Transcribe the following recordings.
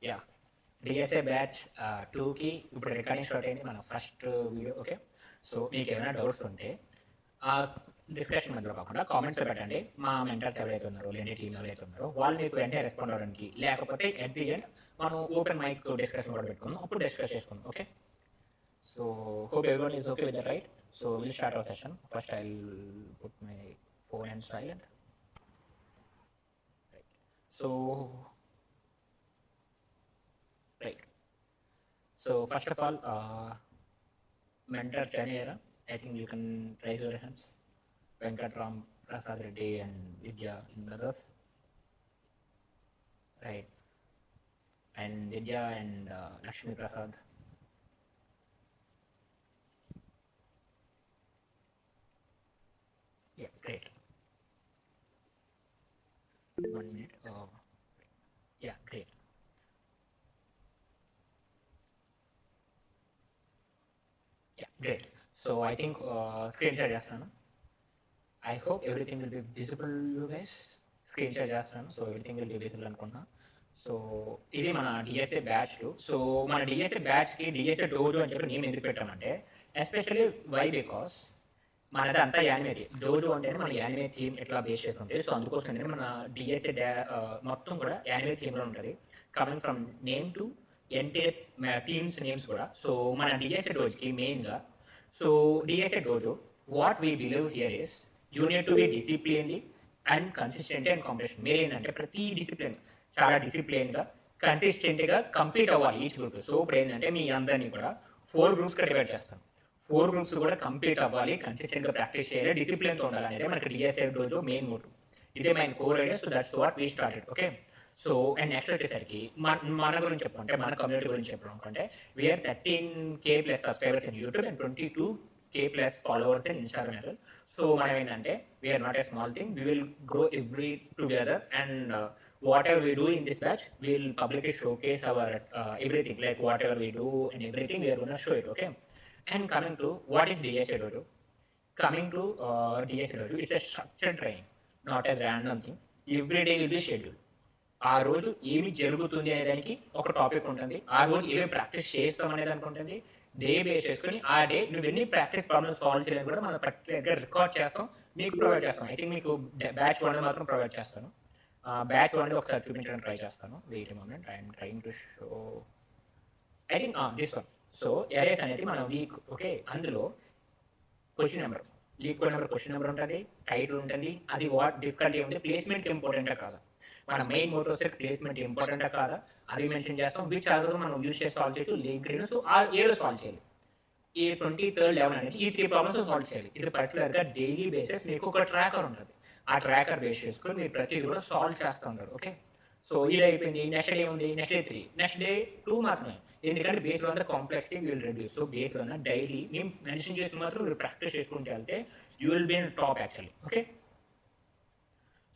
Yeah DSA batch 2కి ఇప్పుడు recording start అయింది మన ఫస్ట్ వీడియో. ఓకే, సో మీకు ఏమైనా డౌట్స్ ఉంటే ఆ డిస్కషన్ మధ్యలో కాకుండా కామెంట్స్లో పెట్టండి. మా మెంటర్స్ ఎవరైతే ఉన్నారో లేని టీం ఎవరైతే ఉన్నారో వాళ్ళు మీకు వెంటనే రెస్పాండ్ అవ్వడానికి, లేకపోతే ఎట్ ది ఎండ్ మనం ఓపెన్ మైక్ డిస్కషన్ కూడా పెట్టుకుందాం, అప్పుడు డిస్కస్ చేసుకుందాం. Okay, so hope everyone is okay with the right. So will start our session. First I will put my phone and silent. So right. So first of all, mentor Chanera, I think you can raise your hands. Venkatram, Prasad Reddy, and Vidya and others. Right. And Vidya and Lakshmi Prasad. Yeah, great. 1 minute. Yeah, great. Yeah, great. So I think screen share చేస్తాను. I hope everything will be visible, you guys. Screen share చేస్తాను, so everything will be visible అనుకుంటున్నా. So ఇది మన DSA batch 2. So మన DSA బ్యాచ్కి DSA dojo అని చెప్పి name ఎందుకు పెట్టామంటే, ఎస్పెషల్లీ వై బికాస్ మనది అంతా యానిమే. డోజో అంటే మన యానిమే థీమ్ ఎట్లా బేస్ చేసి ఉంటుంది. సో అందుకోసం ఏంటంటే మన డిఎస్ఏ మొత్తం కూడా యానిమే థీమ్లో ఉంటుంది, coming from name to entire teams names కూడా. సో మన డిఎస్ఏ డోజ్కి మెయిన్గా, so DSA dojo what we believe here is you need to be disciplined and consistent and competition. మీరు ఏంటంటే ప్రతి డిసిప్లిన్ చాలా డిసిప్లిన్గా కన్సిస్టెంట్గా కంప్లీట్ అవ్వాలి ఈచ్ గ్రూప్. సో ఇప్పుడు ఏంటంటే మీ అందరినీ కూడా 4 గ్రూప్స్గా డివైడ్ చేస్తాను. 4 గ్రూప్స్ కూడా కంప్లీట్ అవ్వాలి, కన్సిస్టెంట్గా ప్రాక్టీస్ చేయాలి, డిసిప్లిన్తో ఉండాలి అనేది మనకి డిఎస్ఏ డోజో మెయిన్ మోటివ్. ఇదే main core idea. So that's what we started. Okay, so and next వచ్చేసరికి మన గురించి చెప్పుకుంటే, మన కమ్యూనిటీ గురించి చెప్పాలనుకుంటే, we are 13K+ subscribers in YouTube and 22K+ followers in Instagram. So మనం ఏంటంటే we are not a small thing, we will grow every together and whatever we do in this batch, we will publicly showcase our everything, like whatever we do and everything, we are going to show it. Okay, and coming to what is DSA Dojo? Coming to DSA Dojo, it's a structured training, not a random thing. Every day will be scheduled. ఆ రోజు ఏమి జరుగుతుంది అనే దానికి ఒక topic ఉంటుంది, ఆ రోజు ఏమి ప్రాక్టీస్ చేస్తాం అనే దానికి ఉంటుంది. డే బేస్ చేసుకుని ఆ డే నువ్వు ఎన్ని ప్రాక్టీస్ ప్రాబ్లమ్స్ సాల్వ్ చేయడానికి కూడా మనం పర్టికులర్గా రికార్డ్ చేస్తాం, మీకు ప్రొవైడ్ చేస్తాం. ఐ థింక్ మీకు బ్యాచ్ 1 మాత్రం ప్రొవైడ్ చేస్తాను. బ్యాచ్ 1 ఒకసారి చూపించడానికి ట్రై చేస్తాను. Wait a moment, I'm trying to show. I think this one. So arrays అనేది మన వీక్. ఓకే, అందులో question number, LeetCode number, question number ఉంటుంది, టైటిల్ ఉంటుంది, అది వాట్ డిఫికల్టీ ఉంది, ప్లేస్మెంట్ ఇంపార్టెంటా కాదా, మన మెయిన్ మోటో సెట్ ప్లేస్మెంట్ ఇంపార్టెంటా కాదా అది మెన్షన్ చేస్తాం. విచ్ ఆల్రెడీ మనం యూజ్ చేసి సాల్వ్ చేయొచ్చు, లీక్ గ్రీన్. సో ఆ ఏదో సాల్వ్ చేయాలి. ఈ 23rd 11 అనేది ఈ 3 ప్రాబ్లమ్స్ సాల్వ్ చేయాలి. ఇది పర్టికులర్గా డైలీ బేసిస్ మీకు ఒక ట్రాకర్ ఉంటుంది. ఆ ట్రాకర్ బేస్ చేసుకొని మీరు ప్రతిదీ కూడా సాల్వ్ చేస్తూ ఉంటారు. ఓకే, సో ఇది అయిపోయింది. నెక్స్ట్ డే ఉంది, నెక్స్ట్ డే 3, నెక్స్ట్ డే 2 మాత్రమే. ఎందుకంటే based on the complexity will reduce. So based on daily మేము మెన్షన్ చేసిన మాత్రం మీరు ప్రాక్టీస్ చేసుకుంటే వెళ్తే you will be in top actually. Okay,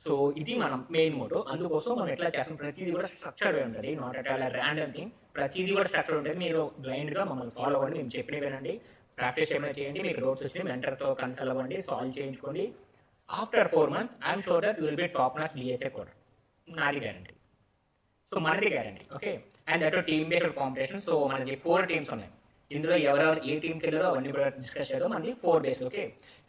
so ఇది మనం మెయిన్ మోటో. అందుకోసం మనం ఎట్లా చేస్తాం, ప్రతిదీ కూడా స్ట్రక్చర్డ్ ఉంటుంది, not at all random thing. ప్రతిదీ కూడా స్ట్రక్చర్ ఉంటుంది. మీరు బ్లైండ్గా మమ్మల్ని ఫాలో అవ్వండి, మేము చెప్పినవి వినండి, ప్రాక్టీస్ ఏమైనా చేయండి. మీకు డౌట్స్ వచ్చి మెంటర్తో కన్సల్ట్ అవ్వండి, సాల్వ్ చేయించుకోండి. After 4 months, I'm sure that you will be top-notch DSA coder. నాది గ్యారంటీ. సో మనది guarantee. Okay, and that team based competition. So మనది 4 టీమ్స్ ఉన్నాయి. ఇందులో ఎవరెవరు ఏ టీంకి వెళ్ళారో అవన్నీ కూడా డిస్కస్ చేద్దాం. మనది 4 డేస్. ఓకే,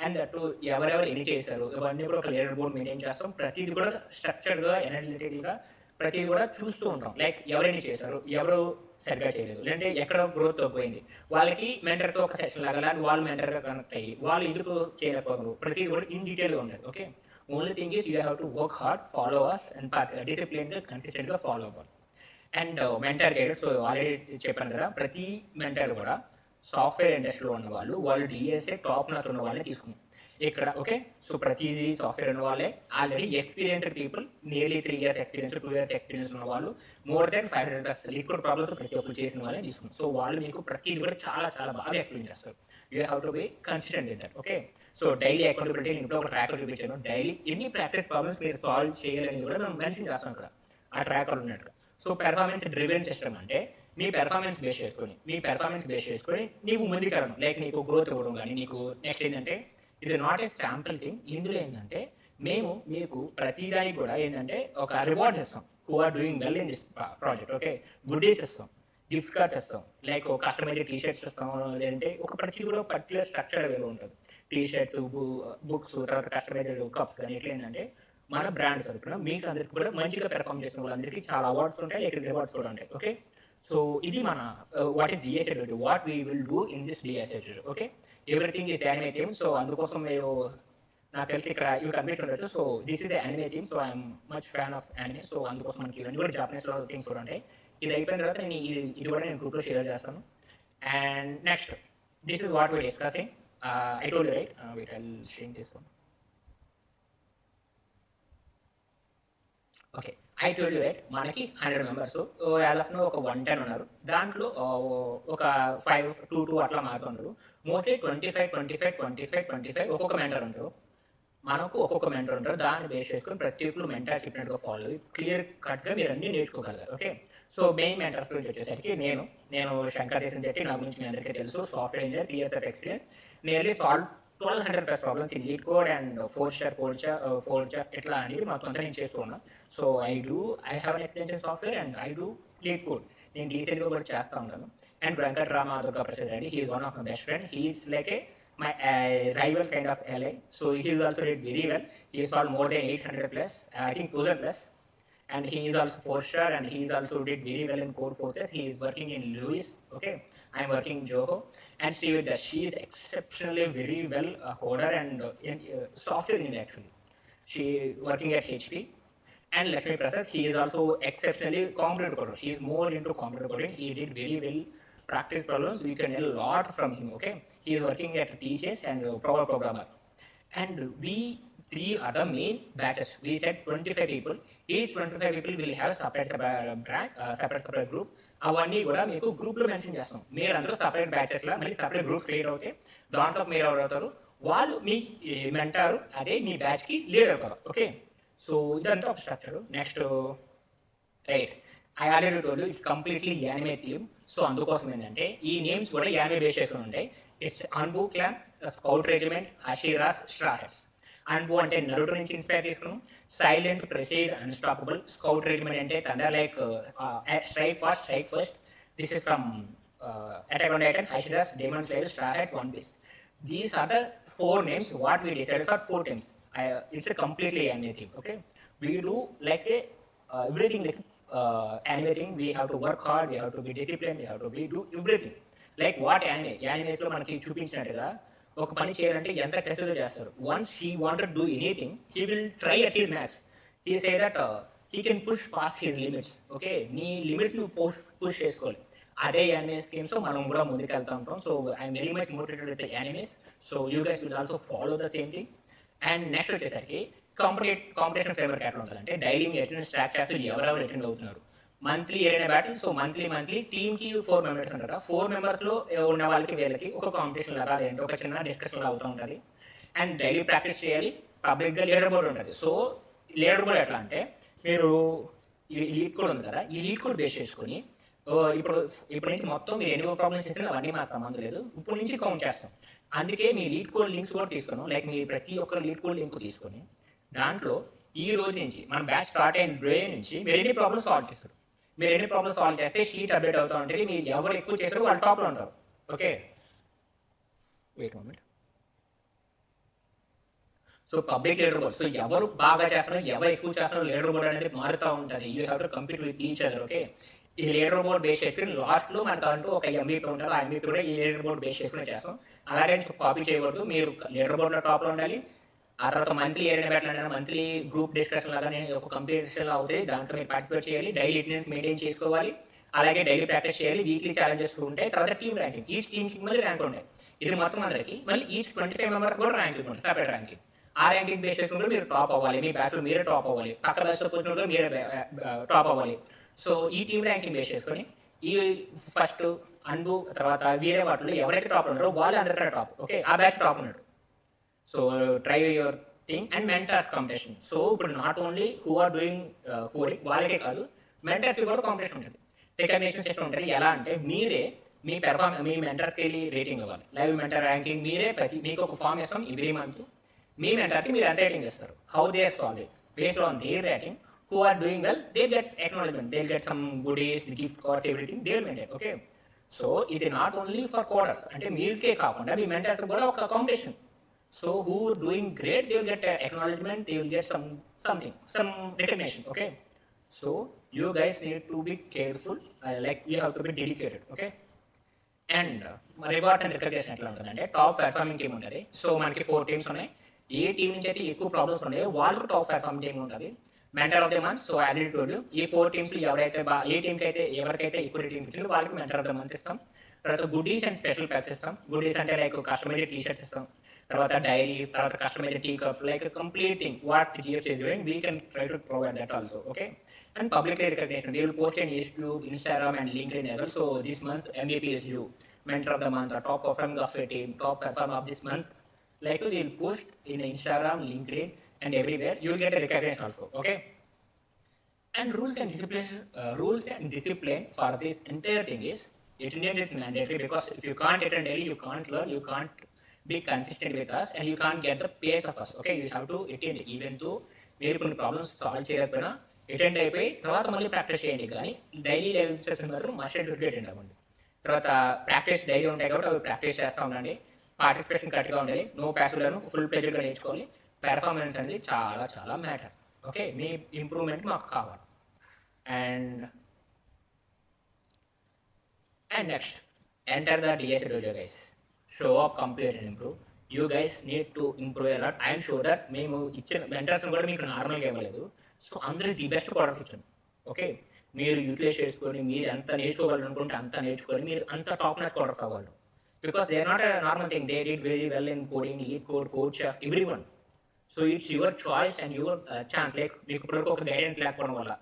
అండ్ దట్ ఎవరెవరు ఎన్ని చేశారు ఇవన్నీ కూడా ఒక లీడర్ బోర్డ్ మెయింటైన్ చేస్తాం. ప్రతిదీ కూడా స్ట్రక్చర్డ్గా, ఎనలిటికల్గా ప్రతిదీ కూడా చూస్తూ ఉంటాం. లైక్ ఎవరైనా చేశారు, ఎవరు సరిగ్గా చేయలేదు, లేదంటే ఎక్కడ గ్రోత్ పోయింది, వాళ్ళకి మెంటర్తో ఒక సెషన్ లాగా, లేదంటే వాళ్ళు మెంటర్గా కనెక్ట్ అయ్యి వాళ్ళు ఎందుకు చేయలేకపోతారు, ప్రతిదీ కూడా ఇన్ డీటెయిల్గా ఉంటుంది. Okay, only thing is you have to work hard, follow us and డిసిప్లిన్గా కన్సిస్టెంట్గా ఫాలో అవ్వాలి. And mentor guided. So already చెప్పాను కదా, ప్రతి మెంటర్ కూడా సాఫ్ట్వేర్ ఇండస్ట్రీలో ఉన్న వాళ్ళు డిఎస్ఏ టాప్ నాచ్ ఉన్న వాళ్ళని తీసుకున్నాం ఇక్కడ. ఓకే, సో ప్రతిదీ సాఫ్ట్వేర్ ఉన్న వాళ్ళే, already experienced people, nearly 3 years experience, 2 years experience ఉన్న వాళ్ళు, మోర్ దెన్ 500+ లీక్వెడ్ ప్రాబ్లమ్స్ ప్రతి ఒక్కరు చేసిన వాళ్ళని తీసుకున్నాం. సో వాళ్ళు మీకు ప్రతిదీ కూడా చాలా చాలా బాగా ఎక్స్ప్లెయిన్ చేస్తారు. You have to be consistent with that. Okay, so daily accountability, ఇంట్లో ఒక ట్రాకర్ చూపించాను. డైలీ ఎన్ని ప్రాక్టీస్ ప్రాబ్లమ్స్ మీరు సాల్వ్ చేయాలని కూడా మేము మెన్షన్ చేస్తాం ఇక్కడ ఆ ట్రాకర్ ఉన్నట్టు. సో పెర్ఫార్మెన్స్ డ్రివెన్ సిస్టమ్ అంటే మీ పెర్ఫార్మెన్స్ బేస్ చేసుకొని నీకు ముందుకెళ్ళడం, లైక్ నీకు గ్రోత్ ఇవ్వడం. కానీ నీకు నెక్స్ట్ ఏంటంటే ఇది నాట్ ఏ శాంపుల్ థింగ్. ఇందులో ఏంటంటే మేము మీకు ప్రతిదానికి కూడా ఏంటంటే ఒక రివార్డ్స్ ఇస్తాం. who are doing well in this project. Okay, goodies ఇస్తాం, గిఫ్ట్ కార్డ్స్ ఇస్తాం, లైక్ కస్టమైజ్ టీ-షర్ట్స్ ఇస్తాం, లేదంటే ఒక ప్రతి కూడా పర్టికులర్ స్ట్రక్చర్ వేరే ఉంటుంది. టీ-షర్ట్స్, బుక్స్, తర్వాత కస్టమైజ్డ్ కప్స్ కానీ ఎట్లా ఏంటంటే మన బ్రాండ్ తరపున మీకు అందరికి కూడా మంచిగా పెర్ఫామ్ చేసిన వాళ్ళందరికీ చాలా అవార్డ్స్ ఉంటాయి, లేక రివార్డ్స్ కూడా ఉంటాయి. ఓకే, సో ఇది మన what is DSA, what we will do in this DSA. Okay, everything is anime theme. So అందుకోసం మీరు నాకు తెలిసి ఇక్కడ ఇవి కనిపించి ఉండొచ్చు. So this is the anime theme. So I'm much fan of anime. So అందుకోసం మనకి ఇవన్నీ కూడా జాపనీస్లో థింగ్స్ కూడా ఉంటాయి. ఇది అయిపోయిన తర్వాత నేను ఇది కూడా నేను గ్రూప్లో షేర్ చేస్తాను. And next this is what we discussing. I told you right, వీట్ ఐ షేర్ చేసుకోండి. Okay, I told you right, మనకి 100 మెంబర్స్ యాజ్ ఆఫ్ నో ఒక 110 ఉన్నారు. దాంట్లో ఒక 5 2 అట్లా మారుతున్నారు. మోస్ట్లీ 25 ఒక్కొక్క మెంటర్ ఉంటారు. మనకు ఒక్కొక్క మెంటర్ ఉంటారు. దాన్ని బేస్ చేసుకొని ప్రతి ఒక్కరు మెంటర్ చెప్పినట్టుగా ఫాలో క్లియర్ కట్గా మీరు అన్ని నేర్చుకోగలరు. ఓకే, సో మెయిన్ మెంటర్స్ గురించి వచ్చేసరికి నేను శంకర్ దేశం చెట్టి, నా గురించి మీ అందరికీ తెలుసు. Software engineer, 3 years of experience, nearly 1200+ problems in lead code and 4 ఇట్లా అనేది మొత్తం అంతా నేను చేస్తూ ఉన్నా. So I have an experience in software and I do lead code. నేను డీసెంట్గా కూడా చేస్తూ ఉంటాను. And Venkatrama Durga Prasad Reddy, he is one of my best friend. He is like my rival kind of ally. So he is also did very well. He is solved more than 800+, I think 1000+, and he is also 4-star, and he is also did very well in core forces. He is working in Lewis. Okay, I am working in Joho. And Srividya, she is exceptionally very well coder and software engineer actually. She working at HP. And Lakshmi Prasad, he is also exceptionally computer coder. He is more into computer coding. He did very well practice problems. We can learn a lot from him. Okay, he is working at TCS and Power Programmer. And we 3 other main batches. We said 25 people. Each 25 people will have separate brand, separate group. అవన్నీ కూడా మీకు గ్రూప్లో mention చేస్తాం. మీరు అందరూ separate బ్యాచెస్లో మళ్ళీ separate group create అవుతాయి. దాంట్లో మీరు ఎవరు అవుతారు, వాళ్ళు మీ మెంటారు, అదే మీ బ్యాచ్కి లీడర్ అవుతారు. ఓకే, సో ఇదంతా ఒక structure. Next right, I already told you it's completely anime theme. So అందుకోసం ఏంటంటే ఈ నేమ్స్ కూడా యానిమే బేస్ చేసుకుని ఉంటాయి. It's Anbu clan, scout regiment, Hashiras, Straw Hats. Anbu అంటే నరుడు నుంచి ఇన్స్పైర్ తీసుకున్నాం. Silent, precise, unstoppable. Scout regiment అంటే thunder like strike first. This is from Attack on Titan, Hashiras, Demon Slayer, Straw Hats, one piece. These are the 4 names what we decided for 4 teams. It's a completely anime thing. Okay, we do like a everything like anime thing. We have to work hard, we have to be disciplined, we have to do everything like what animes లో మనకి చూపించినట్టుగా ఒక పని చేయాలంటే ఎంత కష్టంతో చేస్తారు. Once he wanted to do anything, he will try at his max. He say that he can push past his limits. Okay, నీ లిమిట్స్ నువ్వు పుష్ చేసుకోవాలి. అదే యానిమేస్ గేమ్స్ మనం కూడా ముందుకు వెళ్తూ ఉంటాం. So I'm very much motivated with animes. So you guys will also follow the same thing. And next వచ్చేసరికి కాంపిటీషన్ ఫ్రేమ్వర్క్ ఎట్లా ఉంటుంది అంటే డైలీ మీ అటెండెన్స్ ట్రాక్ చేస్తూ ఎవరెవరు అటెండ్ అవుతున్నారు. మంత్లీ ఏదైనా బ్యాటింగ్. సో మంత్లీ టీమ్కి 4 members ఉంటారు. 4 members ఉన్న వాళ్ళకి వీళ్ళకి ఒక కాంపిటీషన్ లాగా లేదంటే ఒక చిన్న డిస్కషన్ అవుతూ ఉంటుంది. అండ్ డైలీ ప్రాక్టీస్ చేయాలి. పబ్లిక్గా లీడర్ బోర్డ్ ఉంటుంది. సో లీడర్ బోర్డ్ ఎట్లా అంటే మీరు ఈ లీడ్ కోడ్ ఉంది కదా, ఈ లీడ్ కోడ్ బేస్ చేసుకొని ఇప్పుడు నుంచి మొత్తం మీరు ఎన్ని ప్రాబ్లమ్స్ చేసినా అవన్నీ మాకు సంబంధం లేదు, ఇప్పుడు నుంచి కౌంట్ చేస్తాం. అందుకే మీ లీడ్ కోడ్ లింక్స్ కూడా తీసుకున్నాం. లైక్ మీ ప్రతి ఒక్కరు లీడ్ కోడ్ లింక్ తీసుకొని దాంట్లో ఈ రోజు నుంచి మన బ్యాచ్ స్టార్ట్ అయిన డే నుంచి మీరు ఎన్ని ప్రాబ్లమ్స్ సాల్వ్ చేస్తారు. మీరు ఎన్ని ప్రాబ్లమ్స్ సాల్వ్ చేస్తే షీట్ అప్డేట్ అవుతూ ఉంటుంది. మీరు ఎవరు ఎక్కువ చేస్తారో వాళ్ళు టాప్లో ఉంటారు. Okay, wait moment. So public leaderboard. So ఎవరు బాగా చేస్తారో, ఎవరు ఎక్కువ చేస్తారో లీడర్ బోర్డ్ అనేది మారుతూ ఉంటుంది. You have to compete with each other. Okay, ఈ లీడర్ బోర్డ్ బేస్ చేసుకుని లాస్ట్లో మనకు అంటూ ఒక MVP ఉంటారు. ఆ MVP కూడా ఈ లీడర్ బోర్డ్ బేస్ చేసుకుని చేస్తాం. అలాగే కాపీ చేయకూడదు. మీరు లీడర్ బోర్డ్లో టాప్లో ఉండాలి. ఆ తర్వాత మంత్లీ ఏదైనా పెట్టాలంటే మంత్లీ గ్రూప్ డిస్కషన్ లాగానే ఒక కంపిటీషన్ అవుతాయి. దాంట్లో మీరు పార్టిసిపేట్ చేయాలి. డైలీ అటెండెన్స్ మెయింటైన్ చేసుకోవాలి. అలాగే డైలీ ప్రాక్టీస్ చేయాలి. వీక్లీ ఛాలెంజెస్ ఉంటాయి. తర్వాత టీమ్ ర్యాంకింగ్. ఈచ్ టీమ్కి మళ్ళీ ర్యాంక్ ఉంటాయి. ఇది మొత్తం అందరికి మళ్ళీ ఈచ్ 25 members కూడా ర్యాంకింగ్ ఉంటుంది, సపరేట్ ర్యాంకింగ్. ఆ ర్యాంకింగ్ బేస్ చేసుకుంటే మీరు టాప్ అవ్వాలి. మీ బ్యాచ్లో మీరే టాప్ అవ్వాలి. పక్క బ్యాచ్లో కూర్చుంటే మీరే టాప్ అవ్వాలి. సో ఈ టీమ్ ర్యాంకింగ్ బేస్ చేసుకొని ఈ ఫస్ట్ అండు తర్వాత వేరే వాటిలో ఎవరైతే టాప్ ఉన్నారో వాళ్ళు అందరికీ టాప్. ఓకే, ఆ బ్యాచ్ టాప్ ఉన్నాడు. So try your thing. And mentors competition. So ఇప్పుడు not only who are doing coding వాళ్ళకే కాదు, మెంటర్స్కి కూడా కాంపిటీషన్ ఉంటుంది. రికగ్నిషన్ సిస్టమ్ ఉంటుంది. ఎలా అంటే మీరే మీ మెంటర్స్కి వెళ్ళి రేటింగ్ ఇవ్వాలి. లైవ్ మెంటర్ ర్యాంకింగ్ మీరే మీకు ఒక ఫామ్ ఇస్తాం ఎవ్రీ మంత్. మీ మెంటర్కి మీరు ఎంత రేటింగ్ ఇస్తారు, how they solve it based on their rating. who are doing well, they get acknowledgement, they'll get some goodies, gift cards, everything they'll maintain. Okay, so ఇది not only for coders, అంటే మీరుకే కాకుండా మీ mentors కూడా ఒక competition. So who doing great, they will get acknowledgement, they will get something, some recognition. Okay, so you guys need to be careful, like you have to be dedicated. Okay, and rewards and recognition ఎట్లా ఉంటుందంటే, top performing team ఉంటుంది. So మనకి 4 teams ఉన్నాయి. ఏ team నుంచి అయితే ఎక్కువ problems ఉన్నాయో వాళ్ళకు టాప్ పెర్ఫార్మింగ్ టీమ్ ఉంటుంది. Mentor of the month. So as it told you, ఈ 4 టీమ్స్ ఎవరైతే ఏ టీంకి అయితే ఎవరికైతే ఎక్కువ టీం ఇచ్చిందో వాళ్ళకి మెంటర్ ఆఫ్ ద మంత్ ఇస్తాం. తర్వాత గుడీస్ అండ్ స్పెషల్ ప్యాక్స్ ఇస్తాం. గుడీస్ అంటే లైక్ కస్టమైజ్ టీ షర్ట్స్ ఇస్తాం, తర్వాత డైరీ, తర్వాత customize tea cup, like completing what GFC is doing, we can try to provide that also. Okay, and publicly recognition, we will post in YouTube, Instagram and LinkedIn as well. So this month MVP is you, mentor of the month, or top performing of a team, top performer of this month. Like we will post in Instagram, LinkedIn, and everywhere. You will get a recognition also. Okay. And rules and discipline for this entire thing is, attendance is mandatory, because if you can't attend daily, you can't learn, you can't be consistent with us, and you can't get the pace of us. Okay, you have to attend, even though మీరు కొన్ని problems solve చేయకపోయినా attend అయిపోయి తర్వాత మళ్ళీ practice చేయండి. కానీ daily level session మాత్రం must and should attend అవ్వండి. తర్వాత ప్రాక్టీస్ డైలీ ఉంటాయి కాబట్టి అవి ప్రాక్టీస్ చేస్తూ ఉండండి. పార్టిసిపేషన్ కరెక్ట్గా ఉండాలి, నో ప్యాసులను ఫుల్ ప్రెజర్గా నేర్చుకోవాలి. పెర్ఫార్మెన్స్ అనేది చాలా చాలా మ్యాటర్. ఓకే, మీ ఇంప్రూవ్మెంట్ మాకు కావాలి. And next, enter the DSC dojo guys. Show up, complete and improve. You guys need to improve a lot. I'm sure that మేము ఇచ్చిన మెంటర్స్ని కూడా మీకు నార్మల్గా ఇవ్వలేదు. సో అందరికి ది బెస్ట్ ప్రోడక్ట్ ఇచ్చాను. ఓకే, మీరు యూటిలైజ్ చేసుకొని మీరు ఎంత నేర్చుకోగలరు అనుకుంటే అంత నేర్చుకొని మీరు అంత టాప్ నాచ్ కోడర్స్ అవ్వాలి. Because they are not a normal thing, they did very well in coding, LeetCode, coach of every one. So it's your choice and your chance. Like మీకు ఇప్పటివరకు ఒక గైడెన్స్ లేకపోవడం వల్ల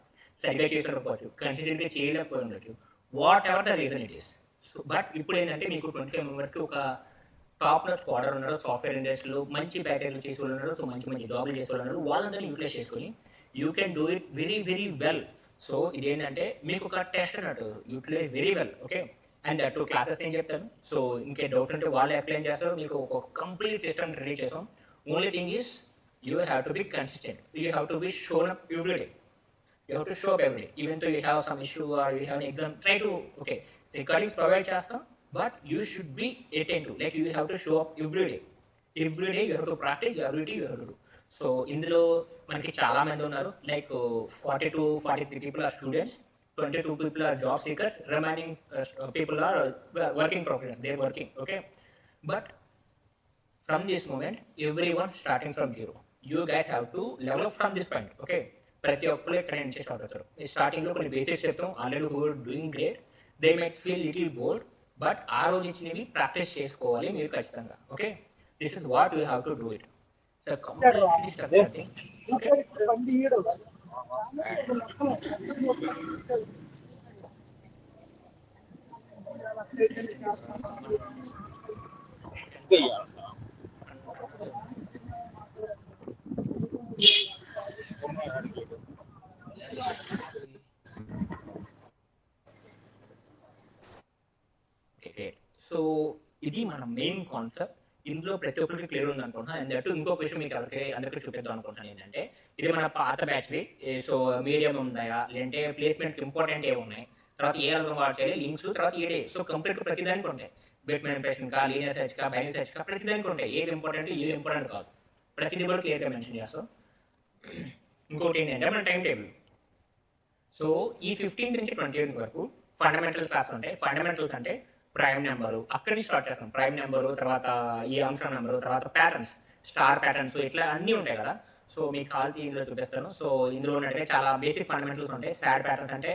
సరిగ్గా చేసి ఉండకపోవచ్చు, కన్సిస్టెంట్గా చేయలేకపోయి ఉండొచ్చు, what ever the reason it is. So but ఇప్పుడు ఏంటంటే మీకు 25 మెంబర్స్కి ఒక టాప్ నాచ్ కోడర్ ఉన్నాడు, సాఫ్ట్వేర్ ఇండస్ట్రీలో మంచి ప్యాకేజ్లు చేసి వాళ్ళు ఉన్నాడు, సో మంచి మంచి జాబ్లు చేసే వాళ్ళు ఉన్నాడు, వాళ్ళందరినీ యూటిలైజ్ చేసుకొని you can do it very very well. So ఇదేంటంటే మీకు ఒక టెస్ట్ అన్నట్టు, utilize very well. Okay, and that 2 classes నేను చెప్తాను. సో ఇంకే డౌట్స్ ఉంటే వాళ్ళు ఎక్స్ప్లెయిన్ చేస్తారు. మీకు ఒక కంప్లీట్ సిస్టమ్ రెడీ చేసాం. Only thing is you have to be consistent, you have to be shown up every day. You have to show up every day, even though you have some issue or you have an exam. Try to, okay, recordings provide chestam, but you should be attentive. Like you have to show up every day. Every day you have to practice, every day you have to do. So ఇందులో మనకి చాలా మంది ఉన్నారు. Like 40 to 43 people are students, 22 people are job seekers, remaining people are working professionals. They are working. Okay, but from this moment, everyone starting from zero. You guys have to level up from this point. Okay, ప్రతి ఒక్కరు ఇక్కడ నుంచి start అవుతారు. ఈ స్టార్టింగ్లో కొన్ని basics చెప్తాం. Already who are doing great, they might feel little bored, but ఆ రోజు ఇచ్చినవి ప్రాక్టీస్ చేసుకోవాలి మీరు ఖచ్చితంగా. Okay, this is what you have to do it. So completely structure thing. Okay, so ఇది మన మెయిన్ కాన్సెప్ట్. ఇందులో ప్రతి ఒక్కరికి క్లియర్ ఉంది అనుకుంటున్నాను. అండ్ దట్టు ఇంకొక విషయం మీకు అందరికీ చూపిద్దాం అనుకుంటున్నాను ఏంటంటే, ఇది మన పాత బ్యాచ్వి. సో మీడియం ఉన్నాయా, లేదంటే ప్లేస్మెంట్కి ఇంపార్టెంట్ ఏమి ఉన్నాయి, తర్వాత ఏ అర్థం వాడు చేయాలి, లింక్స్, తర్వాత ఏడే. సో కంప్లీట్ ప్రతిదానికి ఉంటాయి. బెట్ మ్యానిపులేషన్ కా, లీనియర్ సెర్చ్ కా, బైనరీ సెర్చ్ కా, ప్రతిదానికి ఉంటాయి. ఏది ఇంపార్టెంట్, ఏది ఇంపార్టెంట్ కాదు, ప్రతిదీ కూడా క్లియర్గా మెన్షన్ చేస్తాం. ఇంకోటి ఏంటంటే మన టైం టేబుల్. సో ఈ 15th నుంచి 20th వరకు ఫండమెంటల్స్ క్లాస్ ఉంటాయి. ఫండమెంటల్స్ అంటే ప్రైమ్ నెంబరు, అక్కడి నుంచి స్టార్ట్ చేస్తాం. ప్రైమ్ నెంబరు, తర్వాత ఈ అంశం నెంబరు, తర్వాత ప్యాటర్న్స్, స్టార్ ప్యాటర్న్స్, ఇట్లా అన్నీ ఉంటాయి కదా. సో మీకు కాల్తీ ఇందులో చూపిస్తాను. సో ఇందులో ఉన్నట్టే చాలా బేసిక్ ఫండమెంటల్స్ ఉంటాయి. స్టార్ ప్యాటర్న్స్ అంటే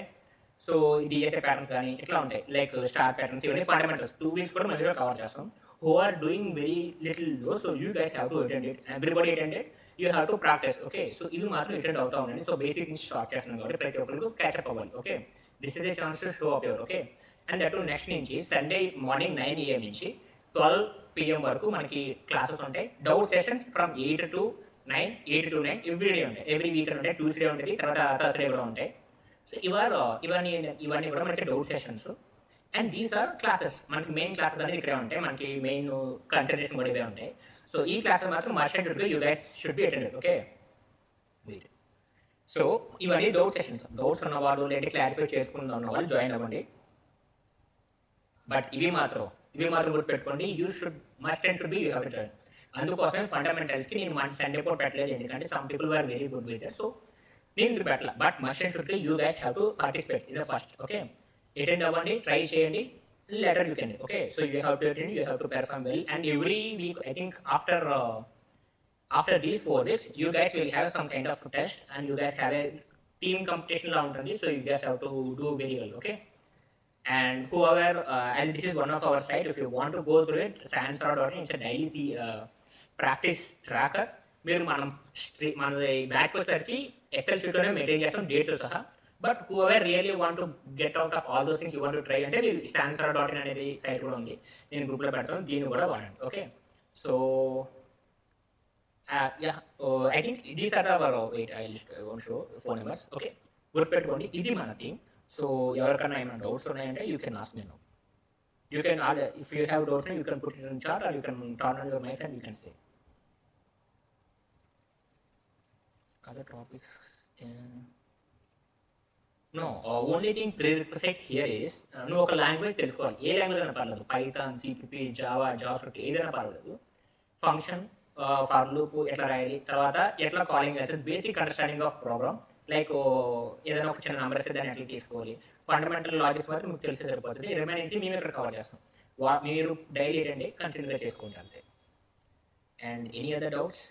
సో డిఎస్ఏ ప్యాటర్న్స్ కానీ ఇట్లా ఉంటాయి. లైక్ స్టార్ ప్యాటర్న్స్, ఇవన్నీ ఫండమెంటల్స్. 2 weeks కూడా మనం కవర్ చేస్తాం. Who are doing very little లో, so you guys have to attend it. Everybody attend it, you have to practice. Okay, so ఇవి మాత్రం అటెండ్ అవుతా ఉండండి. సో బేసిక్ నుంచి స్టార్ట్ చేస్తున్నాం కాబట్టి ప్రతి ఒక్కరికి క్యాచ్అప్ అవ్వాలి. Okay, this is a chance to show up your. Okay, and that next నుంచి సండే మార్నింగ్ 9 AM నుంచి 12 PM వరకు మనకి క్లాసెస్ ఉంటాయి. Doubt sessions from 8 to 9 every day ఉంటాయి. ఎవ్రీ వీక్ ఉంటాయి. ట్యూస్డే ఉంటుంది, తర్వాత థర్స్డే కూడా ఉంటాయి. సో ఇవన్నీ కూడా మనకి doubt sessions. And these are classes. మనకి మెయిన్ క్లాసెస్ అనేది ఇక్కడే ఉంటాయి. మనకి మెయిన్ కన్సల్టేషన్ కూడా ఇవే ఉంటాయి. సో ఈ క్లాసెస్ మాత్రం must and should be, you guys should be attended. Okay, so ఇవన్నీ డౌట్స్ ఉన్నవాళ్ళు లేదా క్లారిఫై చేసుకుందాం ఉన్న వాళ్ళు జాయిన్ అవ్వండి. బట్ ఇవి మాత్రం గుర్తుపెట్టుకోండి. You should must and should be you have to join. అందుకోసమే ఫండమెంటల్స్కి నేను మన సండే కూడా పెట్టలేదు, ఎందుకంటే some people are very good with it. So నేను ఇది పెట్టాల. But must and shouldly you guys have to participate in the first. Okay, attend అవ్వండి, ట్రై చేయండి, later you can. Okay, so you have to attend, you have to perform well, and every week I think after these 4 weeks you guys will have some kind of test, and you guys have a team competition la untundi, so you guys have to do very well. Okay, and whoever and this is one of our site, if you want to go through it, sansra.in, it's a daily practice tracker. మీరు మన back వచ్చేసరికి XL షీట్లోనే maintain చేస్తాం డేట్తో సహా. But whoever really want to get out of all those things you want to try అంటే మీరు sansra.in అనేది site కూడా ఉంది, నేను గ్రూప్లో పెడతాను, దీన్ని కూడా వాడండి. Okay, so I think these are our wait I won't show phone numbers. Okay, గుర్తుపెట్టుకోండి, ఇది మన థింగ్. సో ఎవరికైనా ఏమైనా డౌట్స్ ఉన్నాయంటే you can ask me now. You can if you have doubts, you can put it in chat, or you can turn on your mic and you can say other topics. No, only thing prerequisite here is నువ్వు ఒక language తెలుసుకోవాలి. ఏ language అయినా పర్లేదు, Python, CPP, Java, JavaScript ఏదైనా పర్వాలేదు. Function, for loop ఎట్లా రాయాలి, తర్వాత ఎట్లా కాలింగ్ చేస్తుంది, basic understanding of program. Like ఏదైనా ఒక చిన్న నెంబర్ ఇస్తే దాన్ని ఎట్లా తీసుకోవాలి, ఫండమెంటల్ లాజిక్స్ మాత్రం మీకు తెలిసి సరిపోతుంది. రిమైనింగ్ మేము ఇక్కడ కవర్ చేస్తాం. మీరు డైలీ ఏంటంటే కన్సిడర్గా చేసుకోండి అంతే. And any other doubts?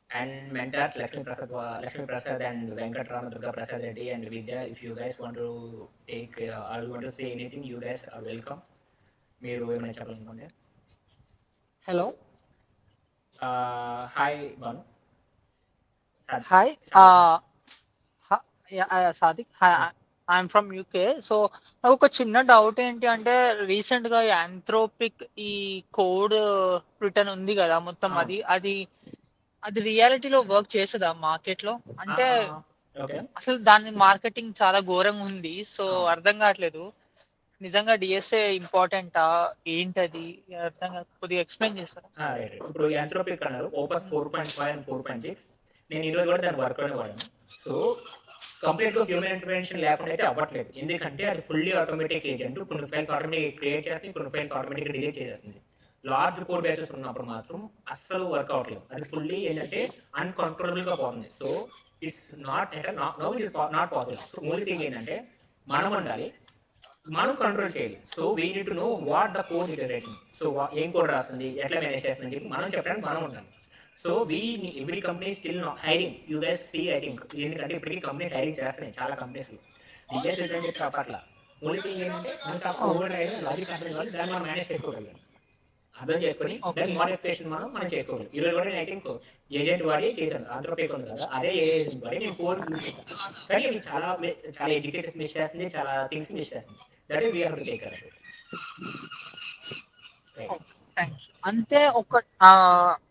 And mentors Lakshmi Prasad and Venkatrama Durga Prasad Reddy and Vidya, if you guys want to take or you want to say anything, you guys are welcome. మీరు ఏమైనా చెప్పాలనుకోండి. Hello. Hi Banu. Hi. Sadik. Hi. I'm from UK. So నాకు ఒక చిన్న doubt ఏంటి అంటే, recent గా యాంథ్రోపిక్ ఈ code return ఉంది కదా మొత్తం, అది రియాలిటీలో వర్క్ చేస్తుందా మార్కెట్ లో? అంటే అసలు దాని మార్కెటింగ్ చాలా ఘోరంగా ఉంది, సో అర్థం కావట్లేదు నిజంగా డిఎస్ఏ ఇంపార్టెంటా ఏంటది అర్థం కాదు, కొద్దిగా ఎక్స్ప్లెయిన్ చేస్తారా? ఇప్పుడు యాంథ్రోపిక్ అన్నారు ఓపెన్ 4.5 అండ్ 4.6, నేను ఈరోజు కూడా దాని వర్క్ లోనే వాడాను. సో కంప్లీట్గా హ్యూమన్ ఇంటర్వెన్షన్ లేకుండా అయితే అవ్వట్లేదు, ఎందుకంటే అది ఫుల్లీ ఆటోమేటిక్ ఏజెంట్. కొన్ని ఫైల్స్ ఆటోమేటిక్ క్రియేట్ చేస్తుంది, కొన్ని ఫైల్స్ ఆటోమేటిక్గా డిలీట్ చేసేస్తుంది. లార్జ్ కోడ్ బేసెస్ ఉన్నప్పుడు మాత్రం అస్సలు వర్క్ అవ్వట్లేదు, అది ఫుల్లీ ఏంటంటే అన్కంట్రోలబుల్గా పోతుంది. So it's not not possible. So only thing ఏంటంటే మనం ఉండాలి, మనం కంట్రోల్ చేయాలి. So we need to know what the code generating. So ఏం కోడ్ రాస్తుంది, ఎట్లా మేనేజ్ చేస్తుంది చెప్పి మనం చెప్పడానికి మనం ఉండాలి. So every company still hiring, you guys see I think, ఎందుకంటే ఇప్పటికీ కంపెనీస్ హైరింగ్ చేస్తున్నాయి చాలా కంపెనీస్. డిఎస్ రిటర్న్ చెప్పి అప్పట్లా ఓన్లీ థింగ్ ఏంటంటే మనకు ఓవర్ రైడింగ్ లాజిక్ కంపెనీ వాళ్ళు దాన్ని మనం మేనేజ్ చేసుకోగలిగాం, అర్థం చేసుకొని దాని మోడిఫికేషన్ మనం చేసుకోవాలి. ఈరోజు కూడా నేను ఐ థింక్ ఏజెంట్ వాడి చేశాను, ఆంథ్రోపిక్ ఉంది కదా, అదే ఏజెంట్ వాడి నేను కోడ్ యూజ్ చేశాను. కానీ అవి చాలా ఎడ్యుకేషన్స్ మిస్ చేస్తుంది, చాలా థింగ్స్ మిస్ చేస్తుంది. That is we have to take care of it. అంతే.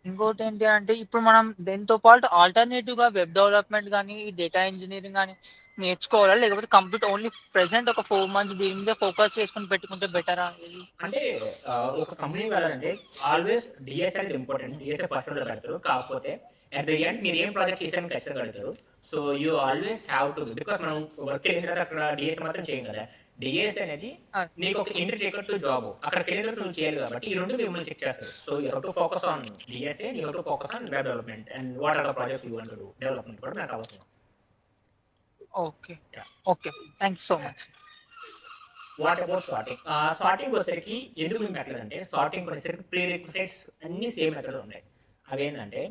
ఇంకోటి ఏంటి అంటే, ఇప్పుడు మనం దీంతో పాటు ఆల్టర్నేటివ్ గా వెబ్ డెవలప్మెంట్ కానీ డేటా ఇంజనీరింగ్ కానీ నేర్చుకోవాలా, లేకపోతే కంప్లీట్ ఓన్లీ ప్రెసెంట్ ఒక 4 months దీని మీద ఫోకస్ చేసుకుని పెట్టుకుంటే బెటరా? అంటే ఒక కంపెనీ వెళ్ళాలంటే ఆల్వేస్ డిఎస్ అనేది ఇంపార్టెంట్, డిఎస్ఏ ఫస్ట్ లో పెడతారు. కాకపోతే అట్ ది ఎండ్ మీరు ఏం ప్రాజెక్ట్ చేసారని ఖచ్చితంగా పెడతారు. So you always have to, because మనం వర్క్ వెళ్ళిన తర్వాత అక్కడ డిఎస్ మాత్రం చేయం కదా. డిఎస్ అనేది నీకు ఒక ఎంట్రీ టికెట్ టు జాబ్, అక్కడికి వెళ్ళిన తర్వాత నువ్వు చేయాలి కాబట్టి ఈ రెండు మిమ్మల్ని చెక్ చేస్తారు. So you have to focus on DSA, you have to focus on web development and what are the projects you want to do. Development కూడా నాకు అవసరం. Okay, thank you so much. What about sorting? Sorting వచ్చేసరికి ఎందుకు మేము పెట్టలేదంటే, sorting వచ్చేసరికి pre requires అన్ని same method ఉన్నాయి. అవేంటంటే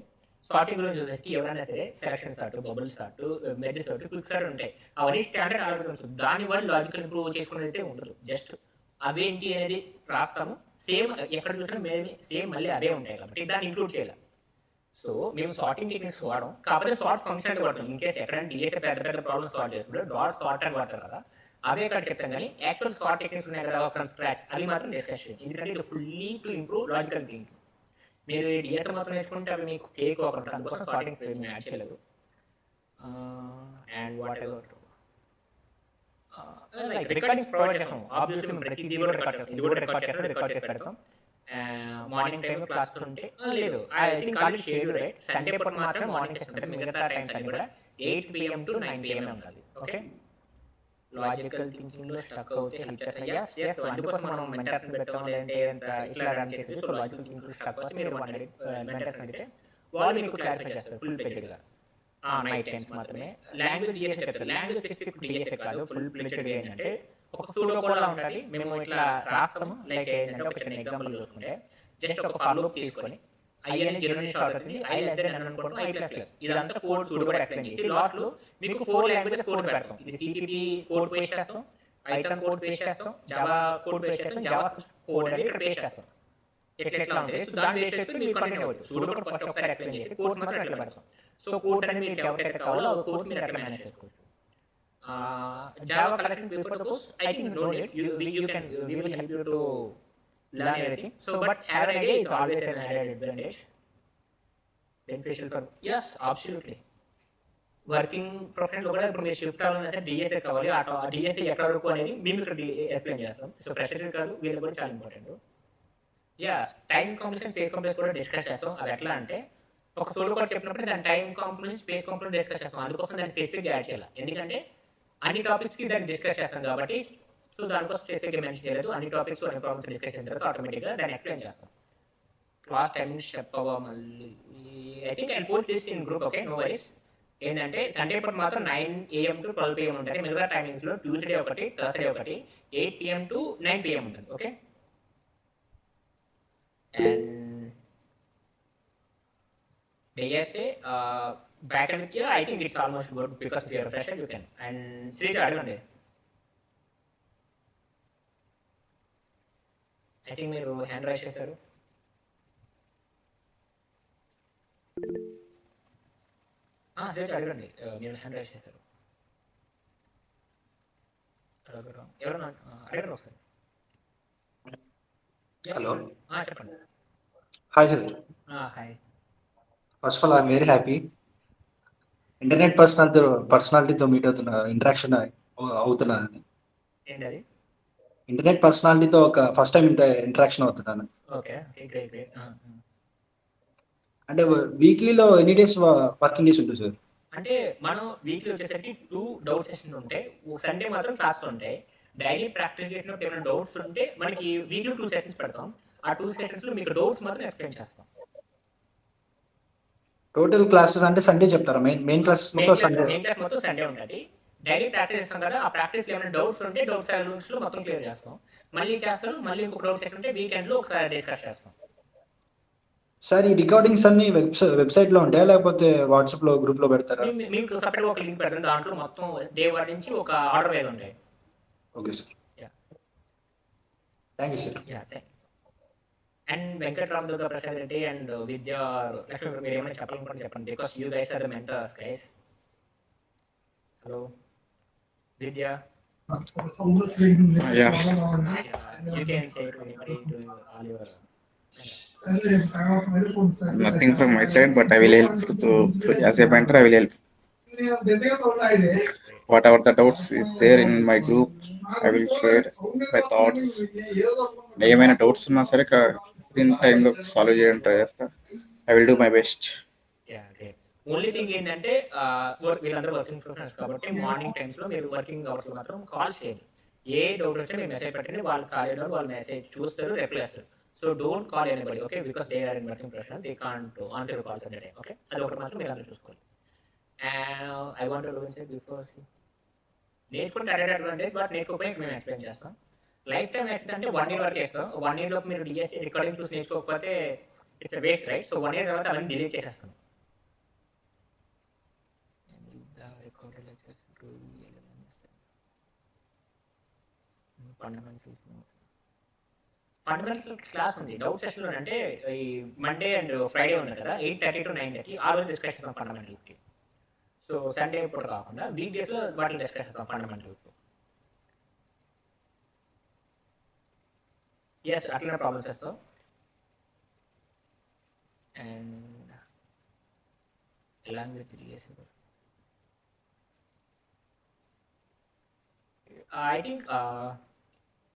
సార్టింగ్ గురించి వచ్చేసరికి ఎవరైనా సరే selection sort, bubble sort, merge sort, quick sort ఉంటాయి. అవన్నీ స్టాండర్డ్ ఆల్గరిథమ్స్, దాని వల్ల లాజికల్ ఇంప్రూవ్ చేసుకునేది అయితే ఉండదు. జస్ట్ అవేంటి అనేది రాస్తాము, సేమ్ ఎక్కడ చూసినా మేము సేమ్ మళ్ళీ అవే ఉంటాయి కాబట్టి దాన్ని ఇంక్లూడ్ చేయాలి. సో మేము సార్టింగ్ టెక్నిక్స్ వాడడం, కాకపోతే సార్ట్ ఫంక్షన్ వాడతాం. ఇన్ కేసు ఎక్కడైనా డిఎస్ఏ పెద్ద ప్రాబ్లమ్స్ సాల్వ్ చేసుకుంటే డాట్ సార్ట్ అని వాడతారు కదా, అవే ఇక్కడ చెప్తాం. కానీ యాక్చువల్ సార్ట్ టెక్నిక్స్ ఉన్నాయి కదా ఫ్రమ్ స్క్రాచ్, అవి మాత్రం డిస్కస్ చేయండి, ఎందుకంటే ఇది fully to improve logical thinking. మీరు డిఎస్ఏ మాత్రం నేర్చుకుంటే అవి మీకు కేక్ ఒకటి, అందుకోసం సార్టింగ్స్ మేము యాడ్ చేయలేదు. And what ever like recordings provide చేస్తాం. ఆబ్వియస్లీ మేము ప్రతిదీ కూడా రికార్డ్ చేస్తాం, ఇది కూడా రికార్డ్ చేసి పెడతాం. మార్నింగ్ టైంలో క్లాస్ ఉంటే లేదు, I think already schedule right. Sunday పూట మాత్రం మార్నింగ్ సెషన్ ఉంటుంది, మిగతా టైమ్స్ అన్ని కూడా 8 PM to 9 PM ఉంటుంది. ఓకే, లాజికల్ థింకింగ్లో స్టక్ అవుతే హెల్ప్ చేస్తాయి. ఎస్ అందుకోసం మనం మెంటర్స్ని పెట్టాం, లేదంటే అంత ఇట్లా రన్ చేసేది. సో లాజికల్ థింకింగ్లో స్టక్ వస్తే మీరు మెంటర్స్ అడిగితే వాళ్ళు మీకు క్లారిఫై చేస్తారు ఫుల్ ప్లేజెడ్గా. నైట్ టైమ్స్ మాత్రమే లాంగ్వేజ్ డిఎస్ఏ చెప్తారు. లాంగ్వేజ్ స్పెసిఫిక్ డిఎస్ఏ కాదు, ఫుల్ ప్లేజెడ్ ఏంటంటే ఒక సూడో కోడ్ ఉంటుంది. మేము ఇట్లా రాస్తాము, లైక్ ఏంటంటే ఒక చిన్న ఎగ్జాంపుల్ చూసుకుంటే జస్ట్ ఒక ఫర్ లూప్ తీసుకొని ఐ అనేది 0 నుంచి స్టార్ట్ అవుతుంది, ఐ లెస్ దెన్ నన్ను అనుకుంటాం, ఐ ప్లస్ ప్లస్ ఇదంతా కోడ్ సూడో కూడా ఎక్స్ప్లెయిన్ చేసి లాస్ట్లో మీకు 4 లాంగ్వేజెస్ కోడ్ పెడతాం. ఇది సిపిపి కోడ్ పేస్ట్ చేస్తాం, పైథాన్ కోడ్ పేస్ట్ చేస్తాం, జావా కోడ్ పేస్ట్ చేస్తాం, జావా కోడ్ అనేది ఇక్కడ పేస్ట్ చేస్తాం. ఎట్లా ఉంటుంది, సో దాన్ని బేస్ చేసుకుని మీరు కంటిన్యూ అవ్వచ్చు. సూడో కూడా ఫస్ట్ ఒకసారి ఎక్స్ప్లెయిన్ చేసి కోర్స్ మాత్రం ఎట్లా పెడతాం. సో కోర్స్ అనేది మీకు ఎవరికైతే కావాలో ఆ కోర్స్ మీరు ఎట్లా మేనేజ్ చేసుకోవచ్చు. Java collection before the course, I think no need. We will help you to learn everything. So, but have an idea is always an added advantage. Beneficial for yes, absolutely. Working professional కూడా ఇప్పుడు మీరు shift అవ్వాలన్నా సరే DSA కావాలి. ఆ DSA ఎక్కడ వరకు అనేది మేము ఇక్కడ ఎక్స్ప్లెయిన్ చేస్తాం. సో ఫ్రెషర్ కాదు, వీళ్ళు కూడా చాలా important. Yeah, time complex space complex కూడా డిస్కస్ చేస్తాం. అది ఎట్లా అంటే ఒక సోలో కూడా చెప్పినప్పుడు దాని time complex space complex discuss చేస్తాం. అందుకోసం దాన్ని స్పెసిఫిక్గా యాడ్ చేయాలి, ఎందుకంటే అన్ని టాపిక్స్కి దాన్ని డిస్కస్ చేస్తాం కాబట్టి. సో దానికోసం స్పెసిఫిక్గా మెన్షన్ చేయలేదు. అన్ని టాపిక్స్ అన్ని ప్రాబ్లమ్స్ డిస్కస్ చేసిన తర్వాత ఆటోమేటిక్గా దాన్ని ఎక్స్ప్లెయిన్ చేస్తాం. క్లాస్ టైమింగ్స్ చెప్పవా మళ్ళీ? I think I post this in group. Okay, no worries. ఏంటంటే సండే పూట మాత్రం 9 AM to 12 PM ఉంటుంది. మిగతా టైమింగ్స్లో ట్యూస్డే ఒకటి, థర్స్డే ఒకటి 8 PM to 9 PM ఉంటుంది. Okay, and DSA back end, yeah, I think it's almost good because if you're a fresher you can. And Srija అడగండి. ఐ థింక్ మీరు హ్యాండ్ రైజ్ చేశారు. శ్రీజ అడగండి, మీరు హ్యాండ్ రైజ్ చేశారు. ఎవరన్నా అడగండి ఒకసారి. హలో, చెప్పండి. Hi sir. Hi. First of all I'm very happy. Internet పర్సనాలిటీతో మీట్ ఇంటరాక్షన్ అవుతున్నాను. ఏంటది? ఇంటర్నెట్ పర్సనాలిటీతో ఒక ఫస్ట్ టైం ఇంటరాక్షన్ అవుతున్నాను. Okay, great great. అంటే వీక్లీలో ఎన్ని డేస్ వర్కింగ్ డేస్ ఉంటుంది సార్? అంటే మనం వీక్లీ వచ్చేసరికి 2 డౌట్ సెషన్స్ ఉంటాయి. సండే మాత్రం క్లాస్ ఉంటాయి. డైలీ ప్రాక్టీస్ చేసినప్పుడు ఏమైనా డౌట్స్ ఉంటే మనకి వీక్లీ 2 సెషన్స్ పెడతాం. ఆ 2 సెషన్స్లో మీకు డౌట్స్ మాత్రం ఎక్స్ప్లెయిన్ చేస్తాం. టోటల్ క్లాసెస్ అంటే సండే చెప్తారా? మెయిన్ క్లాస్ మొత్తం సండే ఉంటుంది. డైలీ ప్రాక్టీస్ చేస్తాం కదా, ఆ ప్రాక్టీస్లో ఏమైనా డౌట్స్ ఉంటే డౌట్స్ లో మొత్తం క్లియర్ చేస్తాం. మళ్ళీ చేస్తారు, మళ్ళీ ఇంకొక డౌట్ సెషన్ ఉంటే వీకెండ్లో ఒకసారి డిస్కస్ చేస్తాం. సార్, ఈ రికార్డింగ్స్ అన్ని వెబ్సైట్లో ఉంటాయా లేకపోతే వాట్సాప్లో గ్రూప్లో పెడతారా? మీకు సపరేట్గా ఒక లింక్ పెడతాం, దాంట్లో మొత్తం డే 1 నుంచి ఒక ఆర్డర్ వైజ్ ఉంటాయి. Okay sir, thank you sir. And Venkatram Durga Prasad Reddy and Vidya Lakshmi, మీరు ఏమైనా చెప్పాలనుకుంటే చెప్పండి, because you guys are the mentors guys. Hello Vidya. You can say to anybody to all your nothing from my side, but I will help through as a mentor. I will help whatever the doubts is there in my group. I will share my thoughts. ఏమైనా doubts ఉన్నా సరే within టైంలో solve చేయడం try చేస్తా. I will do my best. Only thing ఏంటంటే వీళ్ళందరూ working professionals కాబట్టి morning టైమ్స్లో మీరు వర్కింగ్ అవర్స్లో మాత్రం కాల్ చేయండి. ఏ డౌట్ వచ్చా మీరు మెసేజ్ పెట్టండి, వాళ్ళు కాల్ చేయడం వాళ్ళు మెసేజ్ చూస్తారు, రిప్లై చేస్తారు. So don't call anybody, okay, because they are in working professional, they can't answer calls at the time. Okay, అది ఒకటి మాత్రం మీరు అందరూ చూసుకోవాలి. And I want to say before నేర్చుకుంటే అడ్వాంటేజ్, బట్ నేర్చుకోకపోయి మేము ఎక్స్ప్లెయిన్ చేస్తాం. లైఫ్ టైం యాక్సెస్ అంటే 1 year వరకు వేస్తాం. 1 year లోపు మీరు డిఎస్సీ రికార్డింగ్ చూసి నేర్చుకోకపోతే it's waste, right? So 1 year తర్వాత అవన్నీ డిలీట్ చేసేస్తాం. ఫండమెంటల్స్ క్లాస్ ఉంది, డౌట్ సెషన్లో అంటే ఈ మండే అండ్ ఫ్రైడే ఉంది కదా, 8:30 to 9:30 ఆ రోజు డిస్కస్ చేస్తాం ఫండమెంటల్స్కి. సో సండే ఇప్పుడు కాకుండా వీక్ డేస్లో వాటిని డిస్కస్ చేస్తాం ఫండమెంటల్స్. ఎస్, అట్లనే ప్రాబ్లమ్స్ చేస్తాం. And language I think